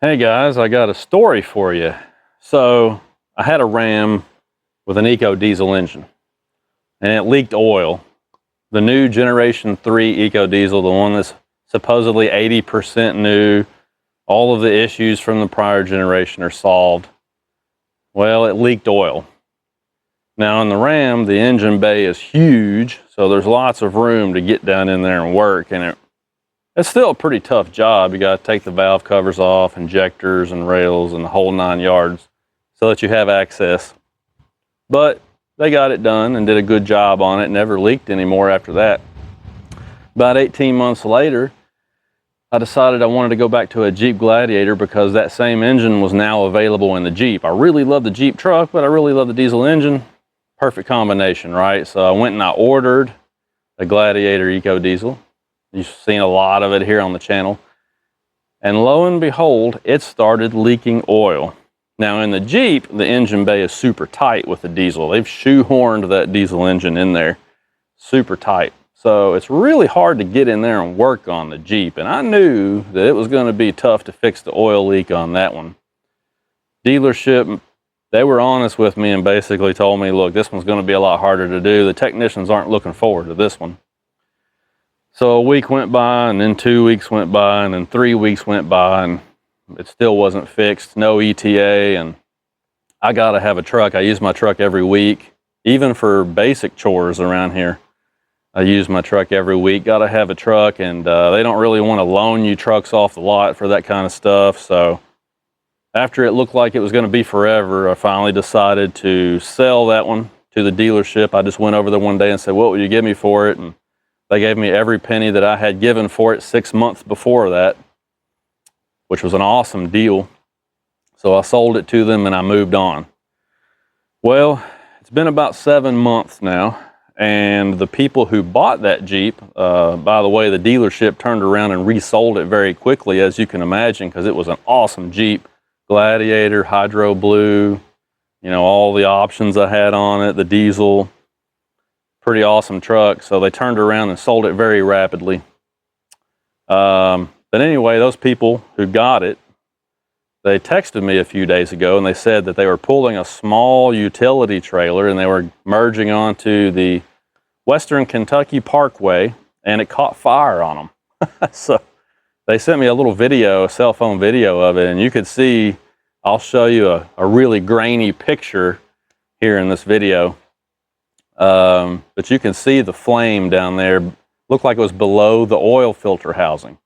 Hey guys, I got a story for you. So I had a Ram with an EcoDiesel engine and it leaked oil. The new Generation 3 EcoDiesel, the one that's supposedly 80% new, all of the issues from the prior generation are solved. Well, it leaked oil. Now in the Ram, the engine bay is huge, so there's lots of room to get down in there and work, and it's still a pretty tough job. You got to take the valve covers off, injectors and rails and the whole 9 yards so that you have access. But they got it done and did a good job on it. Never leaked anymore after that. About 18 months later, I decided I wanted to go back to a Jeep Gladiator because that same engine was now available in the Jeep. I really love the Jeep truck, but I really love the diesel engine. Perfect combination, right? So I went and I ordered a Gladiator EcoDiesel. You've seen a lot of it here on the channel. And lo and behold, it started leaking oil. Now in the Jeep, the engine bay is super tight with the diesel. They've shoehorned that diesel engine in there, super tight. So it's really hard to get in there and work on the Jeep. And I knew that it was going to be tough to fix the oil leak on that one. Dealership, they were honest with me and basically told me, look, this one's going to be a lot harder to do. The technicians aren't looking forward to this one. So a week went by, and then 2 weeks went by, and then 3 weeks went by, and it still wasn't fixed, no ETA, and I gotta have a truck. I use my truck every week, even for basic chores around here. I use my truck every week, gotta have a truck, and they don't really want to loan you trucks off the lot for that kind of stuff. So after it looked like it was gonna be forever, I finally decided to sell that one to the dealership. I just went over there one day and said, what will you give me for it? And they gave me every penny that I had given for it 6 months before that, which was an awesome deal. So I sold it to them and I moved on. Well, it's been about 7 months now, and the people who bought that Jeep, by the way, the dealership turned around and resold it very quickly, as you can imagine, because it was an awesome Jeep. Gladiator, hydro blue, you know, all the options I had on it, the diesel. Pretty awesome truck. So they turned around and sold it very rapidly. But anyway, those people who got it, they texted me a few days ago and they said that they were pulling a small utility trailer and they were merging onto the Western Kentucky Parkway, and it caught fire on them. So they sent me a little video, a cell phone video of it, and you could see, I'll show you a really grainy picture here in this video. But you can see the flame down there. Looked like it was below the oil filter housing.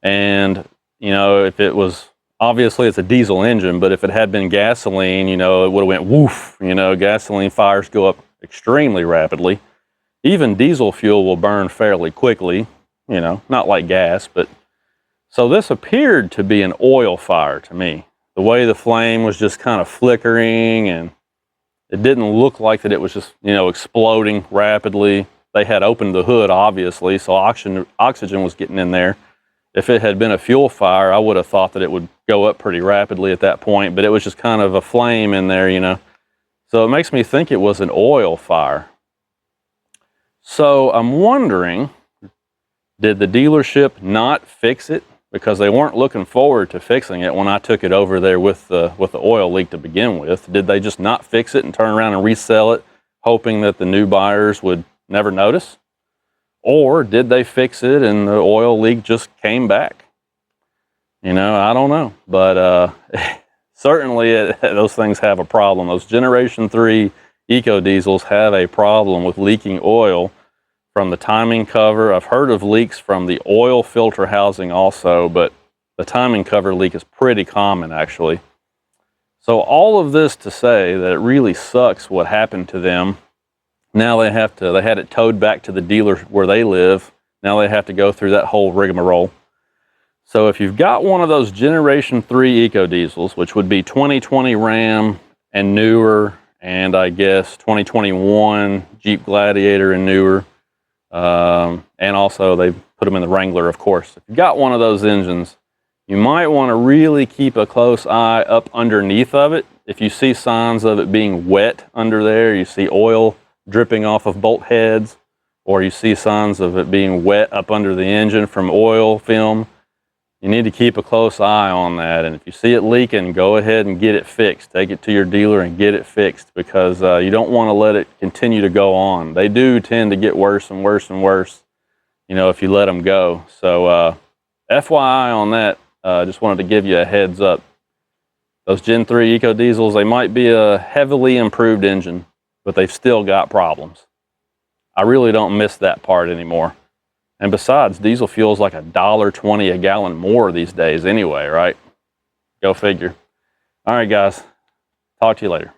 And, you know, if it was, obviously it's a diesel engine, but if it had been gasoline, you know, it would have went woof. You know, gasoline fires go up extremely rapidly. Even diesel fuel will burn fairly quickly, you know, not like gas, but so this appeared to be an oil fire to me. The way the flame was just kind of flickering, and it didn't look like that it was just, you know, exploding rapidly. They had opened the hood, obviously, so oxygen was getting in there. If it had been a fuel fire, I would have thought that it would go up pretty rapidly at that point, but it was just kind of a flame in there, you know. So it makes me think it was an oil fire. So I'm wondering, did the dealership not fix it? Because they weren't looking forward to fixing it when I took it over there with the oil leak to begin with. Did they just not fix it and turn around and resell it, hoping that the new buyers would never notice? Or did they fix it and the oil leak just came back? You know, I don't know. But certainly those things have a problem. Those Generation 3 EcoDiesels have a problem with leaking oil from the timing cover. I've heard of leaks from the oil filter housing also, but the timing cover leak is pretty common actually. So all of this to say that it really sucks what happened to them. Now they had it towed back to the dealer where they live. Now they have to go through that whole rigmarole. So if you've got one of those Generation 3 EcoDiesels, which would be 2020 Ram and newer, and I guess 2021 Jeep Gladiator and newer, and also they put them in the Wrangler, of course. If you've got one of those engines, you might want to really keep a close eye up underneath of it. If you see signs of it being wet under there, you see oil dripping off of bolt heads, or you see signs of it being wet up under the engine from oil film, you need to keep a close eye on that. And if you see it leaking, go ahead and get it fixed. Take it to your dealer and get it fixed, because you don't want to let it continue to go on. They do tend to get worse and worse and worse, you know, if you let them go. So FYI on that, just wanted to give you a heads up. Those Gen 3 EcoDiesels, they might be a heavily improved engine, but they've still got problems. I really don't miss that part anymore. And besides, diesel fuel's like $1.20 a gallon more these days anyway, right? Go figure. All right, guys. Talk to you later.